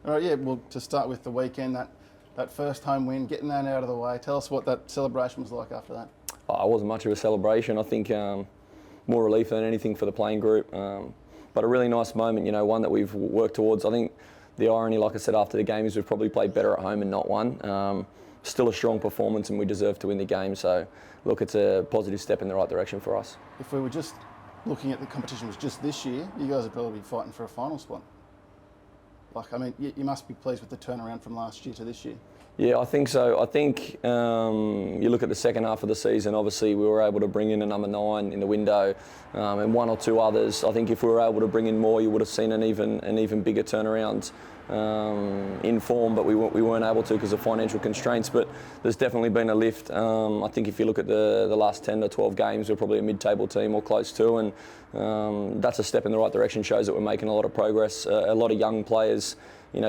All right, yeah, well, to start with the weekend, that first home win, getting that out of the way, tell us what that celebration was like after that. Oh, it wasn't much of a celebration. I think more relief than anything for the playing group. But a really nice moment, one that we've worked towards. I think the irony, like I said after the game, is we've probably played better at home and not won. Still a strong performance, and we deserve to win the game. So, look, it's a positive step in the right direction for us. If we were just looking at the competition was just this year, you guys would probably be fighting for a final spot. Like, I mean, you must be pleased with the turnaround from last year to this year. Yeah, I think so. I think you look at the second half of the season, obviously we were able to bring in a number 9 in the window and one or two others. I think if we were able to bring in more, you would have seen an even bigger turnaround in form, but we weren't able to because of financial constraints. But there's definitely been a lift. I think if you look at the last 10 to 12 games, we're probably a mid-table team or close to, and that's a step in the right direction. Shows that we're making a lot of progress. A lot of young players,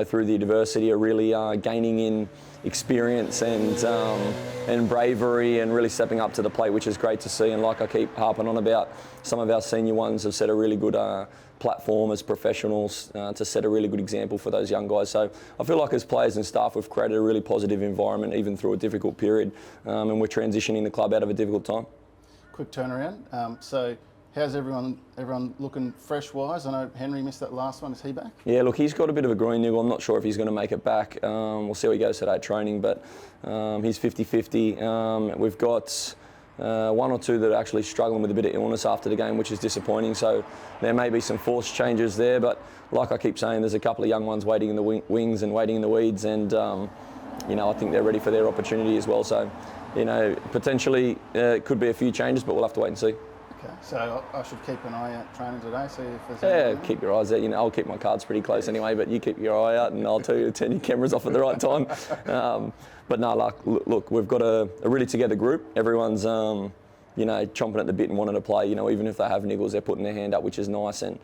through the adversity are really gaining in experience and bravery and really stepping up to the plate, which is great to see. And like I keep harping on about, some of our senior ones have set a really good platform as professionals to set a really good example for those young guys. So I feel like as players and staff, we've created a really positive environment even through a difficult period, and we're transitioning the club out of a difficult time. Quick turnaround. So how's everyone looking fresh-wise? I know Henry missed that last one. Is he back? Yeah, look, he's got a bit of a groin niggle. I'm not sure if he's going to make it back. We'll see how he goes today at training, but he's 50-50. We've got one or two that are actually struggling with a bit of illness after the game, which is disappointing. So there may be some forced changes there, but like I keep saying, there's a couple of young ones waiting in the wings and waiting in the weeds, and I think they're ready for their opportunity as well. So, potentially it could be a few changes, but we'll have to wait and see. Okay, so I should keep an eye out training today, see if there's anything. Keep your eyes out. I'll keep my cards pretty close anyway, but you keep your eye out and I'll tell you to turn your cameras off at the right time. But no, look, we've got a really together group. Everyone's, chomping at the bit and wanting to play. Even if they have niggles, they're putting their hand up, which is nice, and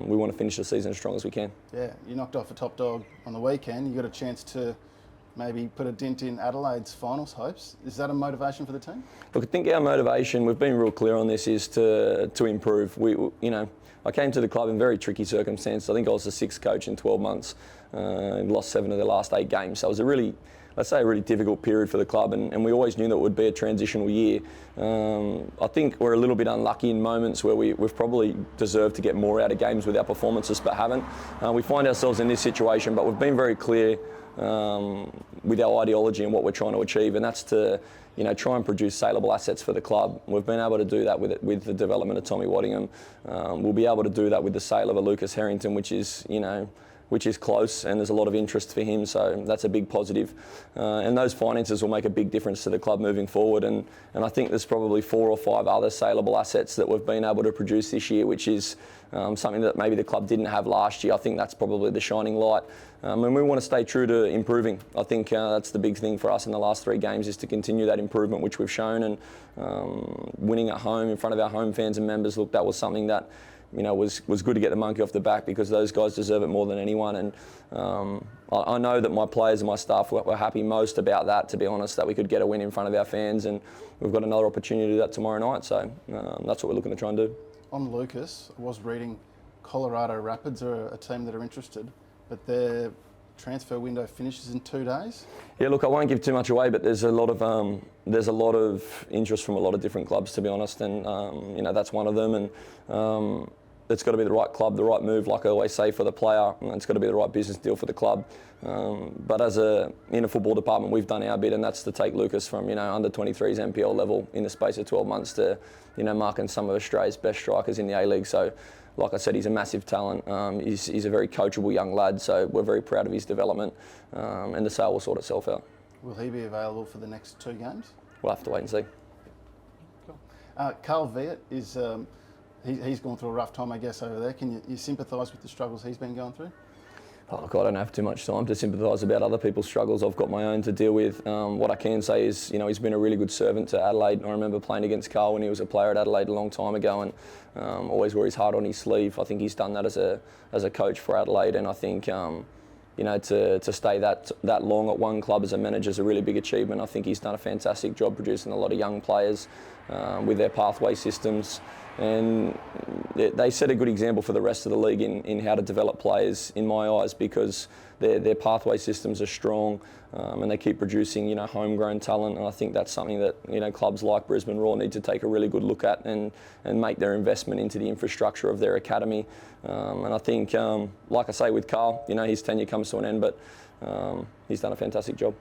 we want to finish the season as strong as we can. Yeah, you knocked off a top dog on the weekend. You got a chance to maybe put a dent in Adelaide's finals hopes. Is that a motivation for the team? Look, I think our motivation, we've been real clear on this, is to improve. I came to the club in very tricky circumstances. I think I was the 6th coach in 12 months. Lost 7 of the last 8 games. So it was a really difficult period for the club, and we always knew that it would be a transitional year. I think we're a little bit unlucky in moments where we've probably deserved to get more out of games with our performances, but haven't. We find ourselves in this situation, but we've been very clear with our ideology and what we're trying to achieve, and that's to try and produce saleable assets for the club. We've been able to do that with the development of Tommy Waddingham. We'll be able to do that with the sale of a Lucas Harrington, which is close, and there's a lot of interest for him, so that's a big positive. And those finances will make a big difference to the club moving forward, and I think there's probably 4 or 5 other saleable assets that we've been able to produce this year, which is something that maybe the club didn't have last year. I think that's probably the shining light. And we want to stay true to improving. I think that's the big thing for us in the last 3 games, is to continue that improvement, which we've shown, and winning at home in front of our home fans and members. Look, that was something that was good to get the monkey off the back, because those guys deserve it more than anyone. And I know that my players and my staff were happy most about that, to be honest, that we could get a win in front of our fans, and we've got another opportunity to do that tomorrow night. So that's what we're looking to try and do. On Lucas, I was reading Colorado Rapids are a team that are interested, but their transfer window finishes in 2 days. Yeah, look, I won't give too much away, but there's a lot of interest from a lot of different clubs, to be honest, and that's one of them. And it's got to be the right club, the right move, like I always say, for the player, and it's got to be the right business deal for the club. But in a football department, we've done our bit, and that's to take Lucas from under 23s NPL level in the space of 12 months to marking some of Australia's best strikers in the A-League. So, like I said, he's a massive talent. He's a very coachable young lad, so we're very proud of his development, and the sale will sort itself out. Will he be available for the next 2 games? We'll have to wait and see. Cool. Carl Viet is. He's gone through a rough time, I guess, over there. Can you sympathise with the struggles he's been going through? Oh, look, I don't have too much time to sympathise about other people's struggles. I've got my own to deal with. What I can say is, he's been a really good servant to Adelaide. I remember playing against Carl when he was a player at Adelaide a long time ago, and always wore his heart on his sleeve. I think he's done that as a coach for Adelaide, and I think to stay that long at one club as a manager is a really big achievement. I think he's done a fantastic job producing a lot of young players. with their pathway systems. And they set a good example for the rest of the league in how to develop players, in my eyes, because their pathway systems are strong, and they keep producing, homegrown talent. And I think that's something that, clubs like Brisbane Roar need to take a really good look at and make their investment into the infrastructure of their academy. And I think, like I say, with Carl, his tenure comes to an end, but he's done a fantastic job.